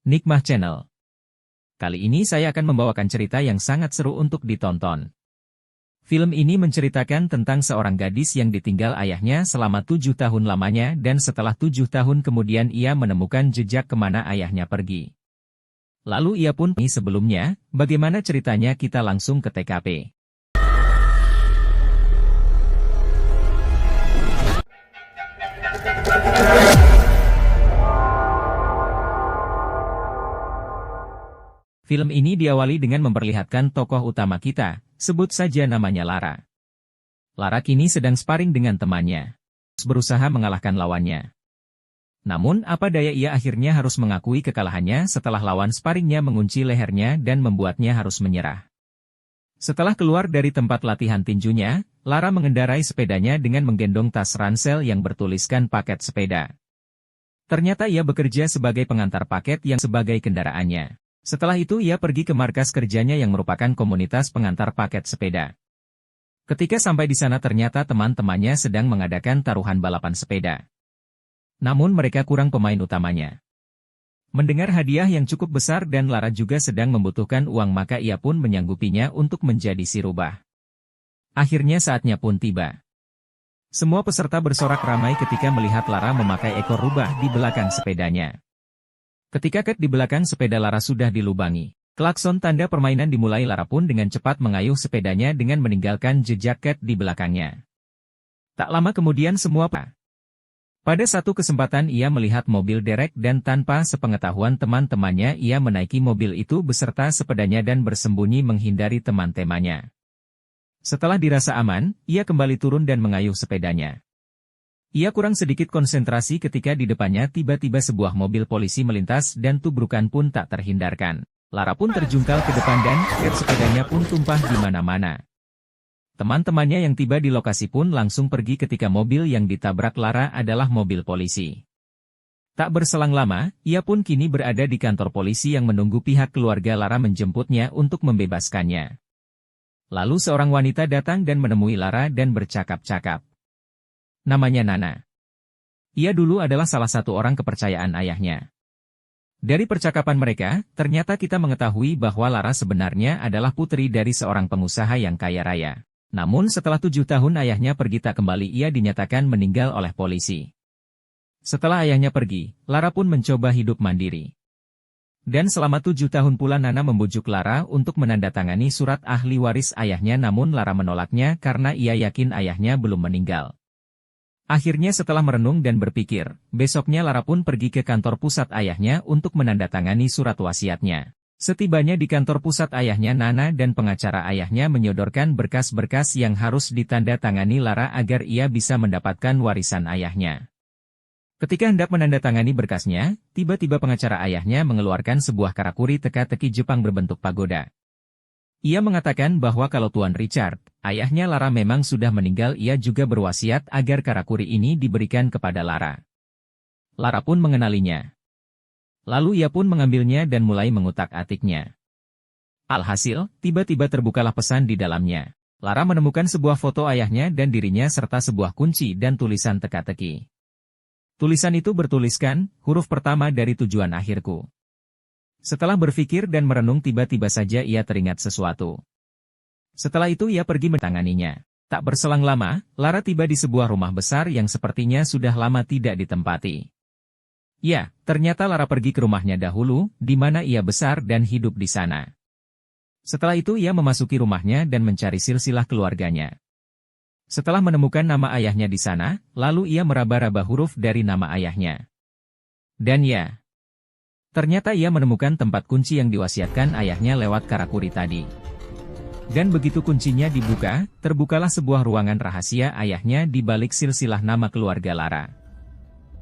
Nikmah Channel. Kali ini saya akan membawakan cerita yang sangat seru untuk ditonton. Film ini menceritakan tentang seorang gadis yang ditinggal ayahnya selama 7 tahun lamanya dan setelah 7 tahun kemudian ia menemukan jejak kemana ayahnya pergi. Lalu ia pun pergi sebelumnya, bagaimana ceritanya kita langsung ke TKP. Film ini diawali dengan memperlihatkan tokoh utama kita, sebut saja namanya Lara. Lara kini sedang sparring dengan temannya, berusaha mengalahkan lawannya. Namun apa daya ia akhirnya harus mengakui kekalahannya setelah lawan sparringnya mengunci lehernya dan membuatnya harus menyerah. Setelah keluar dari tempat latihan tinjunya, Lara mengendarai sepedanya dengan menggendong tas ransel yang bertuliskan paket sepeda. Ternyata ia bekerja sebagai pengantar paket yang sebagai kendaraannya. Setelah itu ia pergi ke markas kerjanya yang merupakan komunitas pengantar paket sepeda. Ketika sampai di sana ternyata teman-temannya sedang mengadakan taruhan balapan sepeda. Namun mereka kurang pemain utamanya. Mendengar hadiah yang cukup besar dan Lara juga sedang membutuhkan uang maka ia pun menyanggupinya untuk menjadi si rubah. Akhirnya saatnya pun tiba. Semua peserta bersorak ramai ketika melihat Lara memakai ekor rubah di belakang sepedanya. Ketika ket di belakang sepeda Lara sudah dilubangi, klakson tanda permainan dimulai. Lara pun dengan cepat mengayuh sepedanya dengan meninggalkan jejak ket di belakangnya. Tak lama kemudian semua pada satu kesempatan ia melihat mobil derek dan tanpa sepengetahuan teman-temannya ia menaiki mobil itu beserta sepedanya dan bersembunyi menghindari teman-temannya. Setelah dirasa aman, ia kembali turun dan mengayuh sepedanya. Ia kurang sedikit konsentrasi ketika di depannya tiba-tiba sebuah mobil polisi melintas dan tubrukan pun tak terhindarkan. Lara pun terjungkal ke depan dan ket sepedanya pun tumpah di mana-mana. Teman-temannya yang tiba di lokasi pun langsung pergi ketika mobil yang ditabrak Lara adalah mobil polisi. Tak berselang lama, ia pun kini berada di kantor polisi yang menunggu pihak keluarga Lara menjemputnya untuk membebaskannya. Lalu seorang wanita datang dan menemui Lara dan bercakap-cakap. Namanya Nana. Ia dulu adalah salah satu orang kepercayaan ayahnya. Dari percakapan mereka, ternyata kita mengetahui bahwa Lara sebenarnya adalah putri dari seorang pengusaha yang kaya raya. Namun setelah 7 tahun ayahnya pergi tak kembali ia dinyatakan meninggal oleh polisi. Setelah ayahnya pergi, Lara pun mencoba hidup mandiri. Dan selama 7 tahun pula Nana membujuk Lara untuk menandatangani surat ahli waris ayahnya namun Lara menolaknya karena ia yakin ayahnya belum meninggal. Akhirnya setelah merenung dan berpikir, besoknya Lara pun pergi ke kantor pusat ayahnya untuk menandatangani surat wasiatnya. Setibanya di kantor pusat ayahnya Nana dan pengacara ayahnya menyodorkan berkas-berkas yang harus ditandatangani Lara agar ia bisa mendapatkan warisan ayahnya. Ketika hendak menandatangani berkasnya, tiba-tiba pengacara ayahnya mengeluarkan sebuah karakuri teka-teki Jepang berbentuk pagoda. Ia mengatakan bahwa kalau Tuan Richard, ayahnya Lara memang sudah meninggal ia juga berwasiat agar karakuri ini diberikan kepada Lara. Lara pun mengenalinya. Lalu ia pun mengambilnya dan mulai mengutak-atiknya. Alhasil, tiba-tiba terbukalah pesan di dalamnya. Lara menemukan sebuah foto ayahnya dan dirinya serta sebuah kunci dan tulisan teka-teki. Tulisan itu bertuliskan, huruf pertama dari tujuan akhirku. Setelah berpikir dan merenung tiba-tiba saja ia teringat sesuatu. Setelah itu ia pergi mentanganinya. Tak berselang lama, Lara tiba di sebuah rumah besar yang sepertinya sudah lama tidak ditempati. Ya, ternyata Lara pergi ke rumahnya dahulu, di mana ia besar dan hidup di sana. Setelah itu ia memasuki rumahnya dan mencari silsilah keluarganya. Setelah menemukan nama ayahnya di sana, lalu ia meraba-raba huruf dari nama ayahnya. Dan ya, ternyata ia menemukan tempat kunci yang diwasiatkan ayahnya lewat karakuri tadi. Dan begitu kuncinya dibuka, terbukalah sebuah ruangan rahasia ayahnya di balik silsilah nama keluarga Lara.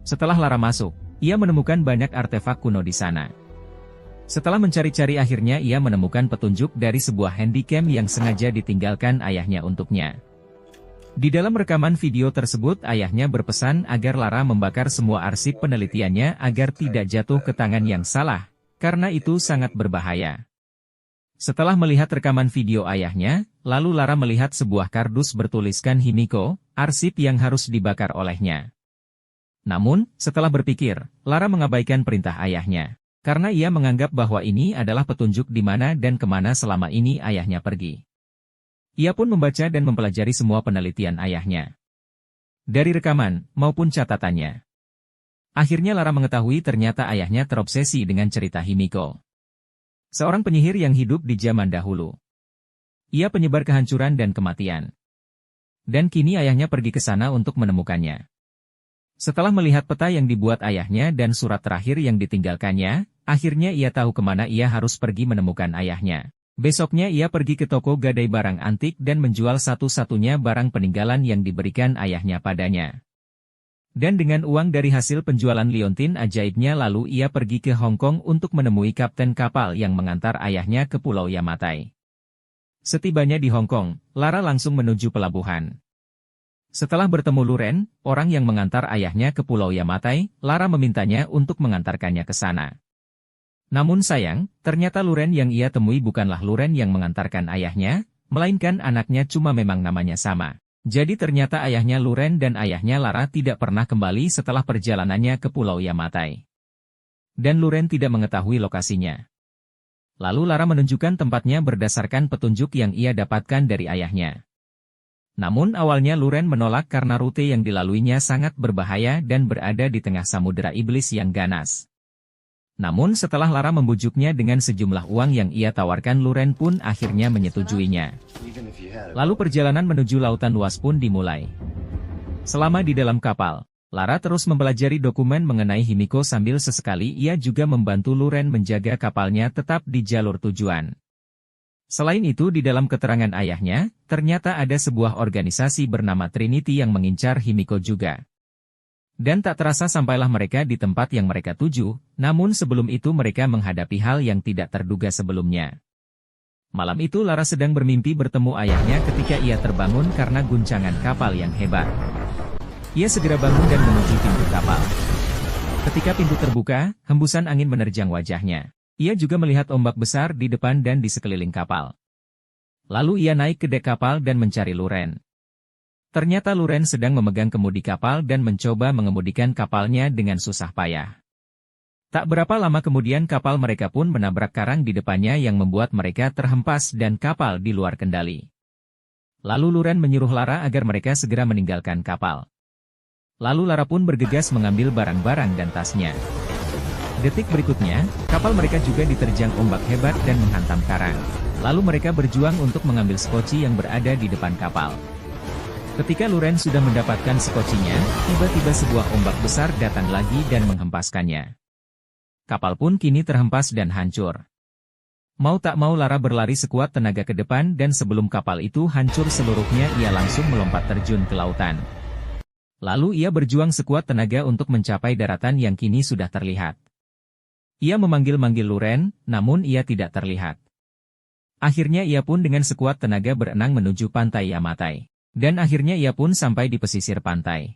Setelah Lara masuk, ia menemukan banyak artefak kuno di sana. Setelah mencari-cari akhirnya ia menemukan petunjuk dari sebuah handycam yang sengaja ditinggalkan ayahnya untuknya. Di dalam rekaman video tersebut ayahnya berpesan agar Lara membakar semua arsip penelitiannya agar tidak jatuh ke tangan yang salah, karena itu sangat berbahaya. Setelah melihat rekaman video ayahnya, lalu Lara melihat sebuah kardus bertuliskan Himiko, arsip yang harus dibakar olehnya. Namun, setelah berpikir, Lara mengabaikan perintah ayahnya. Karena ia menganggap bahwa ini adalah petunjuk di mana dan kemana selama ini ayahnya pergi. Ia pun membaca dan mempelajari semua penelitian ayahnya. Dari rekaman, maupun catatannya. Akhirnya Lara mengetahui ternyata ayahnya terobsesi dengan cerita Himiko. Seorang penyihir yang hidup di zaman dahulu. Ia penyebar kehancuran dan kematian. Dan kini ayahnya pergi ke sana untuk menemukannya. Setelah melihat peta yang dibuat ayahnya dan surat terakhir yang ditinggalkannya, akhirnya ia tahu kemana ia harus pergi menemukan ayahnya. Besoknya ia pergi ke toko gadai barang antik dan menjual satu-satunya barang peninggalan yang diberikan ayahnya padanya. Dan dengan uang dari hasil penjualan liontin ajaibnya lalu ia pergi ke Hong Kong untuk menemui kapten kapal yang mengantar ayahnya ke Pulau Yamatai. Setibanya di Hong Kong, Lara langsung menuju pelabuhan. Setelah bertemu Luren, orang yang mengantar ayahnya ke Pulau Yamatai, Lara memintanya untuk mengantarkannya ke sana. Namun sayang, ternyata Luren yang ia temui bukanlah Luren yang mengantarkan ayahnya, melainkan anaknya cuma memang namanya sama. Jadi ternyata ayahnya Luren dan ayahnya Lara tidak pernah kembali setelah perjalanannya ke Pulau Yamatai. Dan Luren tidak mengetahui lokasinya. Lalu Lara menunjukkan tempatnya berdasarkan petunjuk yang ia dapatkan dari ayahnya. Namun awalnya Luren menolak karena rute yang dilaluinya sangat berbahaya dan berada di tengah samudera iblis yang ganas. Namun setelah Lara membujuknya dengan sejumlah uang yang ia tawarkan, Luren pun akhirnya menyetujuinya. Lalu perjalanan menuju lautan luas pun dimulai. Selama di dalam kapal, Lara terus mempelajari dokumen mengenai Himiko sambil sesekali ia juga membantu Luren menjaga kapalnya tetap di jalur tujuan. Selain itu di dalam keterangan ayahnya, ternyata ada sebuah organisasi bernama Trinity yang mengincar Himiko juga. Dan tak terasa sampailah mereka di tempat yang mereka tuju, namun sebelum itu mereka menghadapi hal yang tidak terduga sebelumnya. Malam itu Lara sedang bermimpi bertemu ayahnya ketika ia terbangun karena guncangan kapal yang hebat. Ia segera bangun dan menuju pintu kapal. Ketika pintu terbuka, hembusan angin menerjang wajahnya. Ia juga melihat ombak besar di depan dan di sekeliling kapal. Lalu ia naik ke dek kapal dan mencari Luren. Ternyata Luren sedang memegang kemudi kapal dan mencoba mengemudikan kapalnya dengan susah payah. Tak berapa lama kemudian kapal mereka pun menabrak karang di depannya yang membuat mereka terhempas dan kapal di luar kendali. Lalu Luren menyuruh Lara agar mereka segera meninggalkan kapal. Lalu Lara pun bergegas mengambil barang-barang dan tasnya. Detik berikutnya, kapal mereka juga diterjang ombak hebat dan menghantam karang. Lalu mereka berjuang untuk mengambil skoci yang berada di depan kapal. Ketika Luren sudah mendapatkan skocinya, tiba-tiba sebuah ombak besar datang lagi dan menghempaskannya. Kapal pun kini terhempas dan hancur. Mau tak mau Lara berlari sekuat tenaga ke depan dan sebelum kapal itu hancur seluruhnya ia langsung melompat terjun ke lautan. Lalu ia berjuang sekuat tenaga untuk mencapai daratan yang kini sudah terlihat. Ia memanggil-manggil Luren, namun ia tidak terlihat. Akhirnya ia pun dengan sekuat tenaga berenang menuju pantai Yamatai. Dan akhirnya ia pun sampai di pesisir pantai.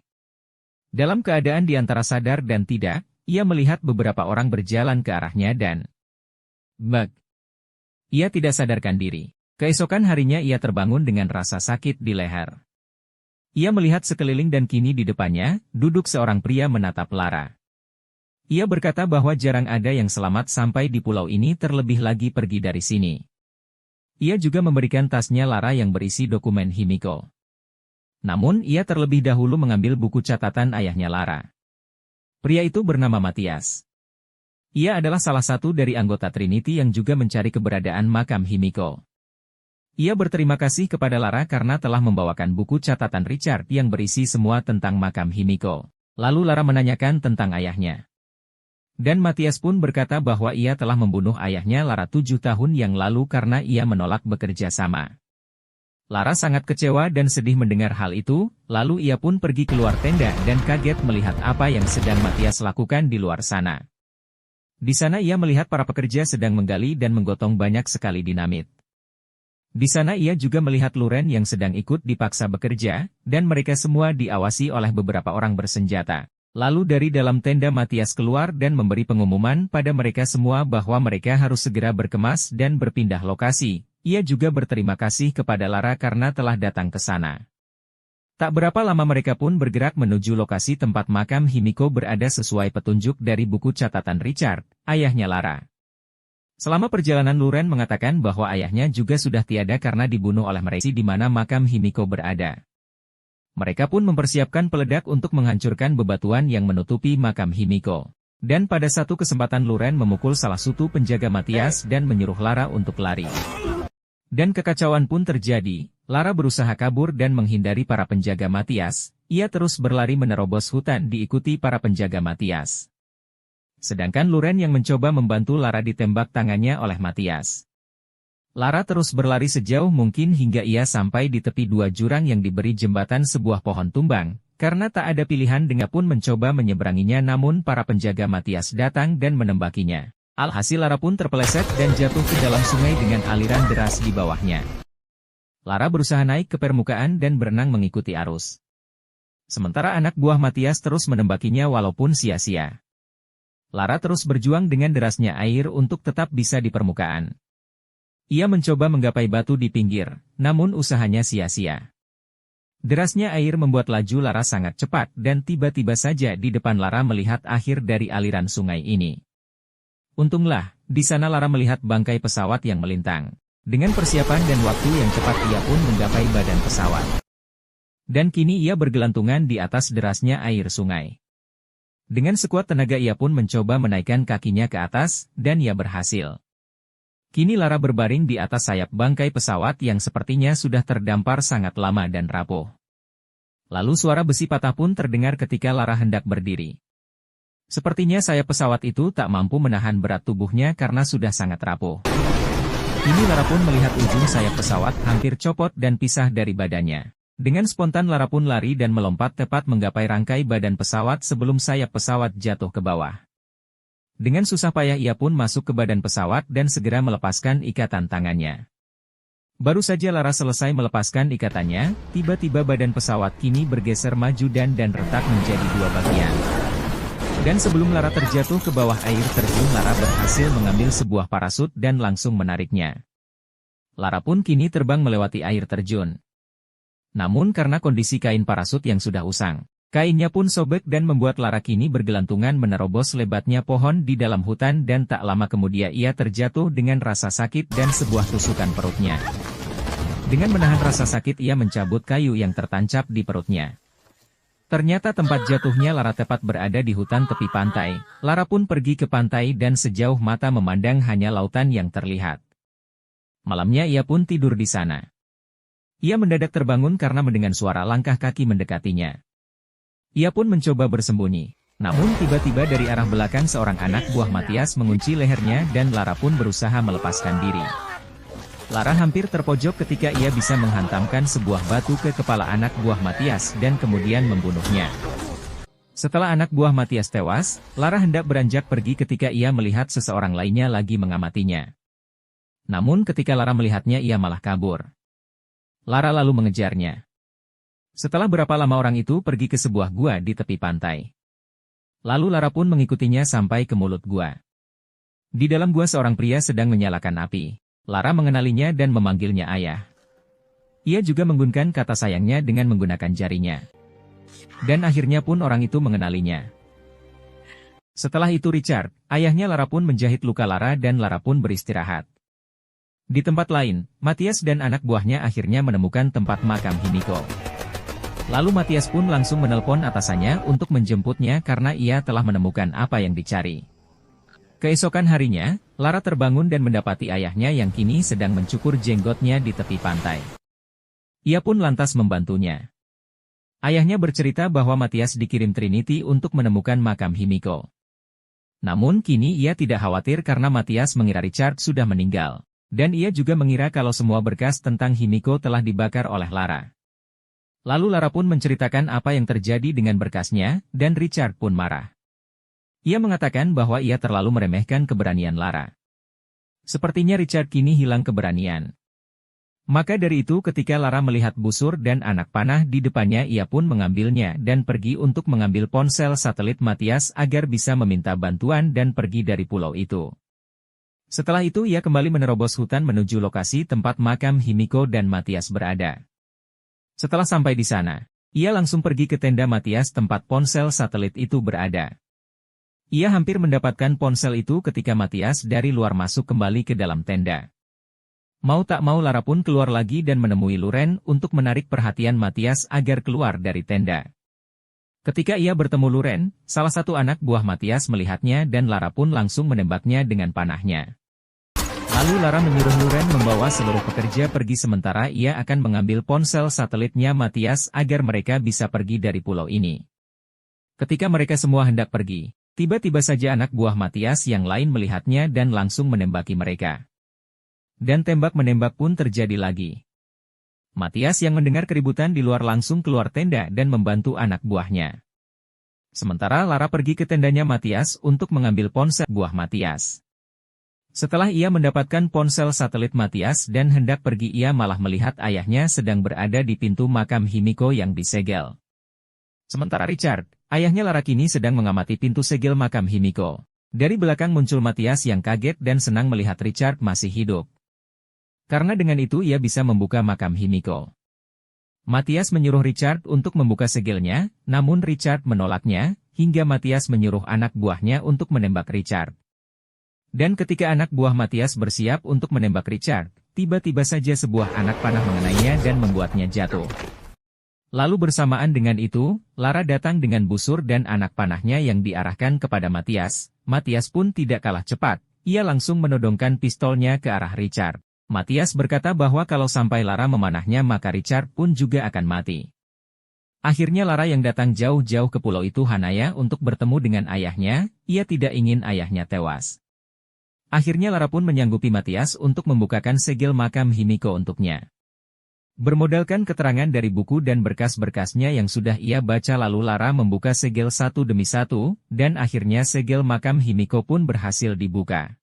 Dalam keadaan di antara sadar dan tidak, ia melihat beberapa orang berjalan ke arahnya dan bag. Ia tidak sadarkan diri. Keesokan harinya ia terbangun dengan rasa sakit di leher. Ia melihat sekeliling dan kini di depannya, duduk seorang pria menatap Lara. Ia berkata bahwa jarang ada yang selamat sampai di pulau ini terlebih lagi pergi dari sini. Ia juga memberikan tasnya Lara yang berisi dokumen Himiko. Namun ia terlebih dahulu mengambil buku catatan ayahnya Lara. Pria itu bernama Matias. Ia adalah salah satu dari anggota Trinity yang juga mencari keberadaan makam Himiko. Ia berterima kasih kepada Lara karena telah membawakan buku catatan Richard yang berisi semua tentang makam Himiko. Lalu Lara menanyakan tentang ayahnya. Dan Matias pun berkata bahwa ia telah membunuh ayahnya Lara 7 tahun yang lalu karena ia menolak bekerja sama. Lara sangat kecewa dan sedih mendengar hal itu, lalu ia pun pergi keluar tenda dan kaget melihat apa yang sedang Matias lakukan di luar sana. Di sana ia melihat para pekerja sedang menggali dan menggotong banyak sekali dinamit. Di sana ia juga melihat Luren yang sedang ikut dipaksa bekerja, dan mereka semua diawasi oleh beberapa orang bersenjata. Lalu dari dalam tenda Matias keluar dan memberi pengumuman pada mereka semua bahwa mereka harus segera berkemas dan berpindah lokasi. Ia juga berterima kasih kepada Lara karena telah datang ke sana. Tak berapa lama mereka pun bergerak menuju lokasi tempat makam Himiko berada sesuai petunjuk dari buku catatan Richard, ayahnya Lara. Selama perjalanan Luren mengatakan bahwa ayahnya juga sudah tiada karena dibunuh oleh mereka di mana makam Himiko berada. Mereka pun mempersiapkan peledak untuk menghancurkan bebatuan yang menutupi makam Himiko. Dan pada satu kesempatan Luren memukul salah satu penjaga Matias dan menyuruh Lara untuk lari. Dan kekacauan pun terjadi. Lara berusaha kabur dan menghindari para penjaga Matias. Ia terus berlari menerobos hutan diikuti para penjaga Matias. Sedangkan Luren yang mencoba membantu Lara ditembak tangannya oleh Matias. Lara terus berlari sejauh mungkin hingga ia sampai di tepi dua jurang yang diberi jembatan sebuah pohon tumbang. Karena tak ada pilihan dengan pun mencoba menyeberanginya namun para penjaga Matias datang dan menembakinya. Alhasil Lara pun terpeleset dan jatuh ke dalam sungai dengan aliran deras di bawahnya. Lara berusaha naik ke permukaan dan berenang mengikuti arus. Sementara anak buah Matias terus menembakinya walaupun sia-sia. Lara terus berjuang dengan derasnya air untuk tetap bisa di permukaan. Ia mencoba menggapai batu di pinggir, namun usahanya sia-sia. Derasnya air membuat laju Lara sangat cepat dan tiba-tiba saja di depan Lara melihat akhir dari aliran sungai ini. Untunglah, di sana Lara melihat bangkai pesawat yang melintang. Dengan persiapan dan waktu yang cepat ia pun menggapai badan pesawat. Dan kini ia bergelantungan di atas derasnya air sungai. Dengan sekuat tenaga ia pun mencoba menaikkan kakinya ke atas, dan ia berhasil. Kini Lara berbaring di atas sayap bangkai pesawat yang sepertinya sudah terdampar sangat lama dan rapuh. Lalu suara besi patah pun terdengar ketika Lara hendak berdiri. Sepertinya sayap pesawat itu tak mampu menahan berat tubuhnya karena sudah sangat rapuh. Kini Lara pun melihat ujung sayap pesawat hampir copot dan pisah dari badannya. Dengan spontan Lara pun lari dan melompat tepat menggapai rangkai badan pesawat sebelum sayap pesawat jatuh ke bawah. Dengan susah payah ia pun masuk ke badan pesawat dan segera melepaskan ikatan tangannya. Baru saja Lara selesai melepaskan ikatannya, tiba-tiba badan pesawat kini bergeser maju dan retak menjadi dua bagian. Dan sebelum Lara terjatuh ke bawah air terjun, Lara berhasil mengambil sebuah parasut dan langsung menariknya. Lara pun kini terbang melewati air terjun. Namun karena kondisi kain parasut yang sudah usang, kainnya pun sobek dan membuat Lara kini bergelantungan menerobos lebatnya pohon di dalam hutan dan tak lama kemudian ia terjatuh dengan rasa sakit dan sebuah tusukan perutnya. Dengan menahan rasa sakit ia mencabut kayu yang tertancap di perutnya. Ternyata tempat jatuhnya Lara tepat berada di hutan tepi pantai. Lara pun pergi ke pantai dan sejauh mata memandang hanya lautan yang terlihat. Malamnya ia pun tidur di sana. Ia mendadak terbangun karena mendengar suara langkah kaki mendekatinya. Ia pun mencoba bersembunyi. Namun tiba-tiba dari arah belakang seorang anak buah Matias mengunci lehernya dan Lara pun berusaha melepaskan diri. Lara hampir terpojok ketika ia bisa menghantamkan sebuah batu ke kepala anak buah Matias dan kemudian membunuhnya. Setelah anak buah Matias tewas, Lara hendak beranjak pergi ketika ia melihat seseorang lainnya lagi mengamatinya. Namun ketika Lara melihatnya ia malah kabur. Lara lalu mengejarnya. Setelah berapa lama orang itu pergi ke sebuah gua di tepi pantai. Lalu Lara pun mengikutinya sampai ke mulut gua. Di dalam gua seorang pria sedang menyalakan api. Lara mengenalinya dan memanggilnya ayah. Ia juga menggunakan kata sayangnya dengan menggunakan jarinya. Dan akhirnya pun orang itu mengenalinya. Setelah itu Richard, ayahnya Lara pun menjahit luka Lara dan Lara pun beristirahat. Di tempat lain, Matias dan anak buahnya akhirnya menemukan tempat makam Himiko. Lalu Matias pun langsung menelpon atasannya untuk menjemputnya karena ia telah menemukan apa yang dicari. Keesokan harinya, Lara terbangun dan mendapati ayahnya yang kini sedang mencukur jenggotnya di tepi pantai. Ia pun lantas membantunya. Ayahnya bercerita bahwa Matias dikirim Trinity untuk menemukan makam Himiko. Namun kini ia tidak khawatir karena Matias mengira Richard sudah meninggal. Dan ia juga mengira kalau semua berkas tentang Himiko telah dibakar oleh Lara. Lalu Lara pun menceritakan apa yang terjadi dengan berkasnya, dan Richard pun marah. Ia mengatakan bahwa ia terlalu meremehkan keberanian Lara. Sepertinya Richard kini hilang keberanian. Maka dari itu ketika Lara melihat busur dan anak panah di depannya ia pun mengambilnya dan pergi untuk mengambil ponsel satelit Matias agar bisa meminta bantuan dan pergi dari pulau itu. Setelah itu ia kembali menerobos hutan menuju lokasi tempat makam Himiko dan Matias berada. Setelah sampai di sana, Ia langsung pergi ke tenda Matias tempat ponsel satelit itu berada. Ia hampir mendapatkan ponsel itu ketika Matias dari luar masuk kembali ke dalam tenda. Mau tak mau Lara pun keluar lagi dan menemui Luren untuk menarik perhatian Matias agar keluar dari tenda. Ketika ia bertemu Luren, salah satu anak buah Matias melihatnya dan Lara pun langsung menembaknya dengan panahnya. Lalu Lara menyuruh Luren membawa seluruh pekerja pergi sementara ia akan mengambil ponsel satelitnya Matias agar mereka bisa pergi dari pulau ini. Ketika mereka semua hendak pergi, tiba-tiba saja anak buah Matias yang lain melihatnya dan langsung menembaki mereka. Dan tembak-menembak pun terjadi lagi. Matias yang mendengar keributan di luar langsung keluar tenda dan membantu anak buahnya. Sementara Lara pergi ke tendanya Matias untuk mengambil ponsel buah Matias. Setelah ia mendapatkan ponsel satelit Matias dan hendak pergi ia malah melihat ayahnya sedang berada di pintu makam Himiko yang disegel. Sementara Richard, ayahnya Lara kini sedang mengamati pintu segel makam Himiko. Dari belakang muncul Matias yang kaget dan senang melihat Richard masih hidup. Karena dengan itu ia bisa membuka makam Himiko. Matias menyuruh Richard untuk membuka segelnya, namun Richard menolaknya, hingga Matias menyuruh anak buahnya untuk menembak Richard. Dan ketika anak buah Matias bersiap untuk menembak Richard, tiba-tiba saja sebuah anak panah mengenainya dan membuatnya jatuh. Lalu bersamaan dengan itu, Lara datang dengan busur dan anak panahnya yang diarahkan kepada Matias. Matias pun tidak kalah cepat, ia langsung menodongkan pistolnya ke arah Richard. Matias berkata bahwa kalau sampai Lara memanahnya maka Richard pun juga akan mati. Akhirnya Lara yang datang jauh-jauh ke pulau itu Hanaya untuk bertemu dengan ayahnya, ia tidak ingin ayahnya tewas. Akhirnya Lara pun menyanggupi Matias untuk membukakan segel makam Himiko untuknya. Bermodalkan keterangan dari buku dan berkas-berkasnya yang sudah ia baca lalu Lara membuka segel satu demi satu, dan akhirnya segel makam Himiko pun berhasil dibuka.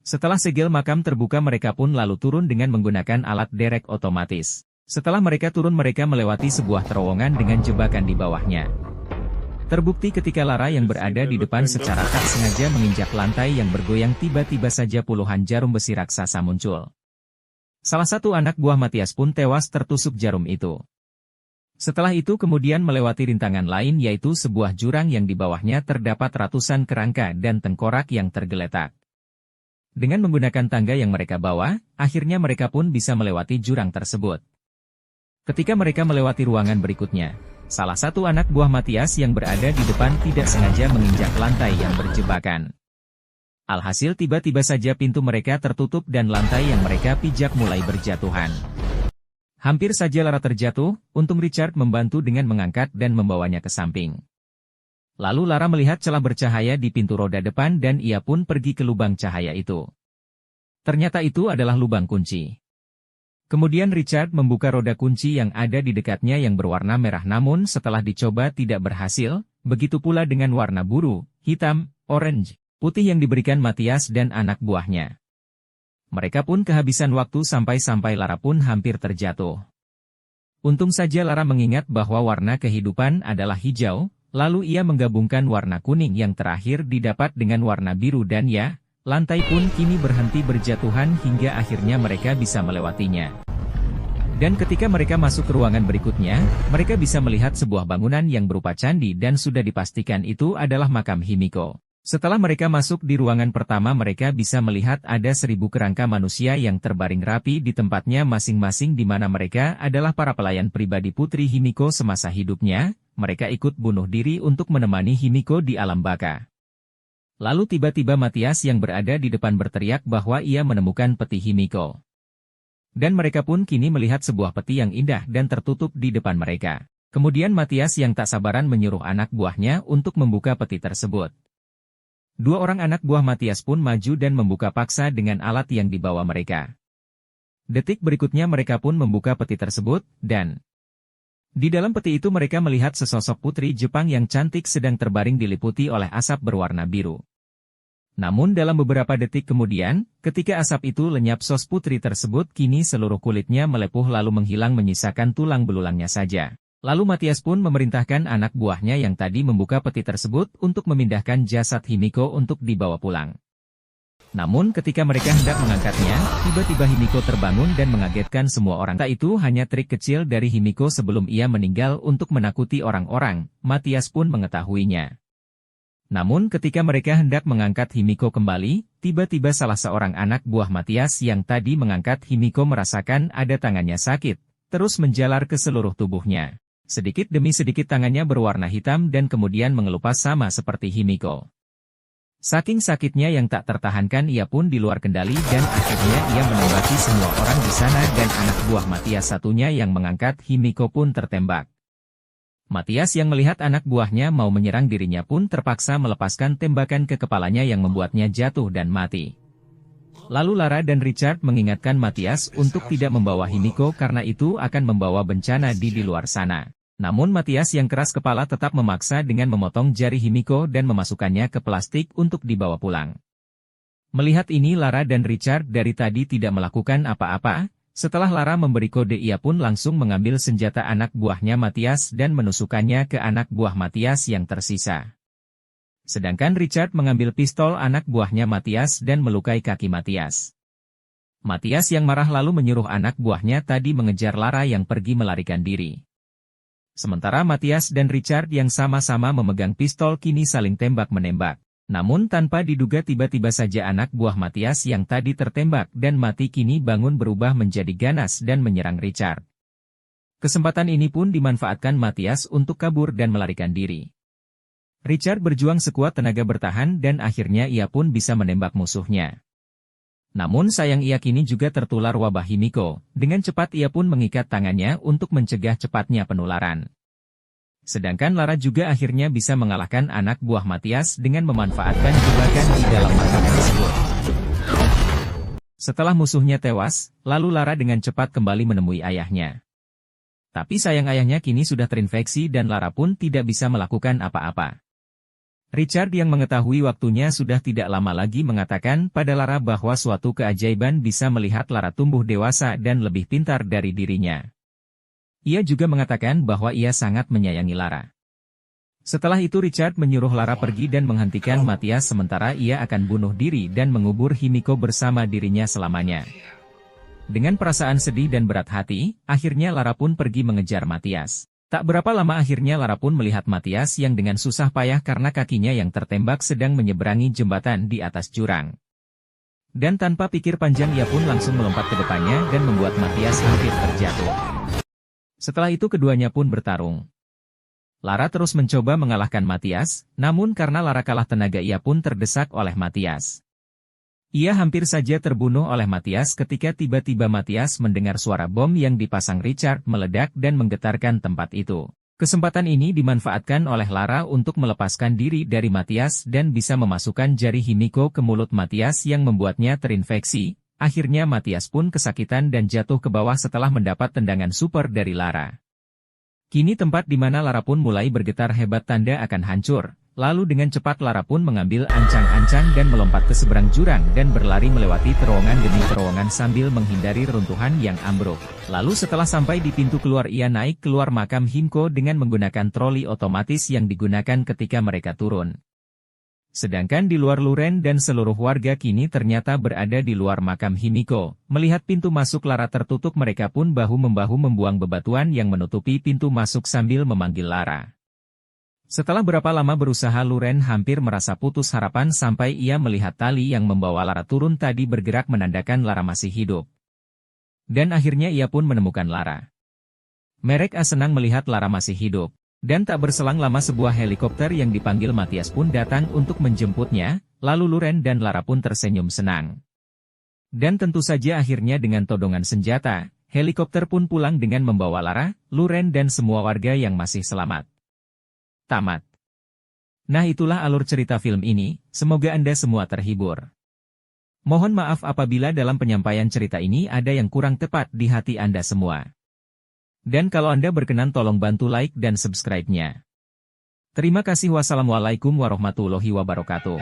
Setelah segel makam terbuka mereka pun lalu turun dengan menggunakan alat derek otomatis. Setelah mereka turun mereka melewati sebuah terowongan dengan jebakan di bawahnya. Terbukti ketika Lara yang berada di depan secara tak sengaja menginjak lantai yang bergoyang tiba-tiba saja puluhan jarum besi raksasa muncul. Salah satu anak buah Matias pun tewas tertusuk jarum itu. Setelah itu kemudian melewati rintangan lain yaitu sebuah jurang yang di bawahnya terdapat ratusan kerangka dan tengkorak yang tergeletak. Dengan menggunakan tangga yang mereka bawa, akhirnya mereka pun bisa melewati jurang tersebut. Ketika mereka melewati ruangan berikutnya, salah satu anak buah Matias yang berada di depan tidak sengaja menginjak lantai yang berjebakan. Alhasil tiba-tiba saja pintu mereka tertutup dan lantai yang mereka pijak mulai berjatuhan. Hampir saja Lara terjatuh, untung Richard membantu dengan mengangkat dan membawanya ke samping. Lalu Lara melihat celah bercahaya di pintu roda depan dan ia pun pergi ke lubang cahaya itu. Ternyata itu adalah lubang kunci. Kemudian Richard membuka roda kunci yang ada di dekatnya yang berwarna merah namun setelah dicoba tidak berhasil, begitu pula dengan warna biru, hitam, orange, putih yang diberikan Matias dan anak buahnya. Mereka pun kehabisan waktu sampai Lara pun hampir terjatuh. Untung saja Lara mengingat bahwa warna kehidupan adalah hijau, lalu ia menggabungkan warna kuning yang terakhir didapat dengan warna biru dan ya, lantai pun kini berhenti berjatuhan hingga akhirnya mereka bisa melewatinya. Dan ketika mereka masuk ke ruangan berikutnya, mereka bisa melihat sebuah bangunan yang berupa candi dan sudah dipastikan itu adalah makam Himiko. Setelah mereka masuk di ruangan pertama mereka bisa melihat ada 1000 kerangka manusia yang terbaring rapi di tempatnya masing-masing di mana mereka adalah para pelayan pribadi Putri Himiko semasa hidupnya, mereka ikut bunuh diri untuk menemani Himiko di alam baka. Lalu tiba-tiba Matias yang berada di depan berteriak bahwa ia menemukan peti Himiko. Dan mereka pun kini melihat sebuah peti yang indah dan tertutup di depan mereka. Kemudian Matias yang tak sabaran menyuruh anak buahnya untuk membuka peti tersebut. 2 orang anak buah Matias pun maju dan membuka paksa dengan alat yang dibawa mereka. Detik berikutnya mereka pun membuka peti tersebut, dan di dalam peti itu mereka melihat sesosok putri Jepang yang cantik sedang terbaring diliputi oleh asap berwarna biru. Namun dalam beberapa detik kemudian, ketika asap itu lenyap sos putri tersebut kini seluruh kulitnya melepuh lalu menghilang menyisakan tulang belulangnya saja. Lalu Matias pun memerintahkan anak buahnya yang tadi membuka peti tersebut untuk memindahkan jasad Himiko untuk dibawa pulang. Namun ketika mereka hendak mengangkatnya, tiba-tiba Himiko terbangun dan mengagetkan semua orang. Tak itu hanya trik kecil dari Himiko sebelum ia meninggal untuk menakuti orang-orang, Mathias pun mengetahuinya. Namun ketika mereka hendak mengangkat Himiko kembali, tiba-tiba salah seorang anak buah Mathias yang tadi mengangkat Himiko merasakan ada tangannya sakit, terus menjalar ke seluruh tubuhnya. Sedikit demi sedikit tangannya berwarna hitam dan kemudian mengelupas sama seperti Himiko. Saking sakitnya yang tak tertahankan ia pun di luar kendali dan akhirnya ia menembaki semua orang di sana dan anak buah Mathias satunya yang mengangkat Himiko pun tertembak. Mathias yang melihat anak buahnya mau menyerang dirinya pun terpaksa melepaskan tembakan ke kepalanya yang membuatnya jatuh dan mati. Lalu Lara dan Richard mengingatkan Mathias untuk tidak membawa Himiko karena itu akan membawa bencana di luar sana. Namun Mathias yang keras kepala tetap memaksa dengan memotong jari Himiko dan memasukkannya ke plastik untuk dibawa pulang. Melihat ini Lara dan Richard dari tadi tidak melakukan apa-apa, setelah Lara memberi kode ia pun langsung mengambil senjata anak buahnya Mathias dan menusukkannya ke anak buah Mathias yang tersisa. Sedangkan Richard mengambil pistol anak buahnya Mathias dan melukai kaki Mathias. Mathias yang marah lalu menyuruh anak buahnya tadi mengejar Lara yang pergi melarikan diri. Sementara Mathias dan Richard yang sama-sama memegang pistol kini saling tembak-menembak. Namun tanpa diduga tiba-tiba saja anak buah Mathias yang tadi tertembak dan mati kini bangun berubah menjadi ganas dan menyerang Richard. Kesempatan ini pun dimanfaatkan Mathias untuk kabur dan melarikan diri. Richard berjuang sekuat tenaga bertahan dan akhirnya ia pun bisa menembak musuhnya. Namun sayang ia kini juga tertular wabah Himiko, dengan cepat ia pun mengikat tangannya untuk mencegah cepatnya penularan. Sedangkan Lara juga akhirnya bisa mengalahkan anak buah Mathias dengan memanfaatkan jebakan di dalam makam tersebut. Setelah musuhnya tewas, lalu Lara dengan cepat kembali menemui ayahnya. Tapi sayang ayahnya kini sudah terinfeksi dan Lara pun tidak bisa melakukan apa-apa. Richard yang mengetahui waktunya sudah tidak lama lagi mengatakan pada Lara bahwa suatu keajaiban bisa melihat Lara tumbuh dewasa dan lebih pintar dari dirinya. Ia juga mengatakan bahwa ia sangat menyayangi Lara. Setelah itu Richard menyuruh Lara pergi dan menghentikan Mathias sementara ia akan bunuh diri dan mengubur Himiko bersama dirinya selamanya. Dengan perasaan sedih dan berat hati, akhirnya Lara pun pergi mengejar Mathias. Tak berapa lama akhirnya Lara pun melihat Mathias yang dengan susah payah karena kakinya yang tertembak sedang menyeberangi jembatan di atas jurang. Dan tanpa pikir panjang ia pun langsung melompat ke depannya dan membuat Mathias hampir terjatuh. Setelah itu keduanya pun bertarung. Lara terus mencoba mengalahkan Mathias, namun karena Lara kalah tenaga ia pun terdesak oleh Mathias. Ia hampir saja terbunuh oleh Mathias ketika tiba-tiba Mathias mendengar suara bom yang dipasang Richard meledak dan menggetarkan tempat itu. Kesempatan ini dimanfaatkan oleh Lara untuk melepaskan diri dari Mathias dan bisa memasukkan jari Himiko ke mulut Mathias yang membuatnya terinfeksi. Akhirnya Mathias pun kesakitan dan jatuh ke bawah setelah mendapat tendangan super dari Lara. Kini tempat di mana Lara pun mulai bergetar hebat tanda akan hancur. Lalu dengan cepat Lara pun mengambil ancang-ancang dan melompat ke seberang jurang dan berlari melewati terowongan demi terowongan sambil menghindari reruntuhan yang ambruk. Lalu setelah sampai di pintu keluar ia naik keluar makam Himiko dengan menggunakan troli otomatis yang digunakan ketika mereka turun. Sedangkan di luar Luren dan seluruh warga kini ternyata berada di luar makam Himiko. Melihat pintu masuk Lara tertutup mereka pun bahu-membahu membuang bebatuan yang menutupi pintu masuk sambil memanggil Lara. Setelah berapa lama berusaha Luren hampir merasa putus harapan sampai ia melihat tali yang membawa Lara turun tadi bergerak menandakan Lara masih hidup. Dan akhirnya ia pun menemukan Lara. Merek A senang melihat Lara masih hidup. Dan tak berselang lama sebuah helikopter yang dipanggil Mathias pun datang untuk menjemputnya, lalu Luren dan Lara pun tersenyum senang. Dan tentu saja akhirnya dengan todongan senjata, helikopter pun pulang dengan membawa Lara, Luren dan semua warga yang masih selamat. Tamat. Nah itulah alur cerita film ini, semoga Anda semua terhibur. Mohon maaf apabila dalam penyampaian cerita ini ada yang kurang tepat di hati Anda semua. Dan kalau Anda berkenan tolong bantu like dan subscribe-nya. Terima kasih wassalamualaikum warahmatullahi wabarakatuh.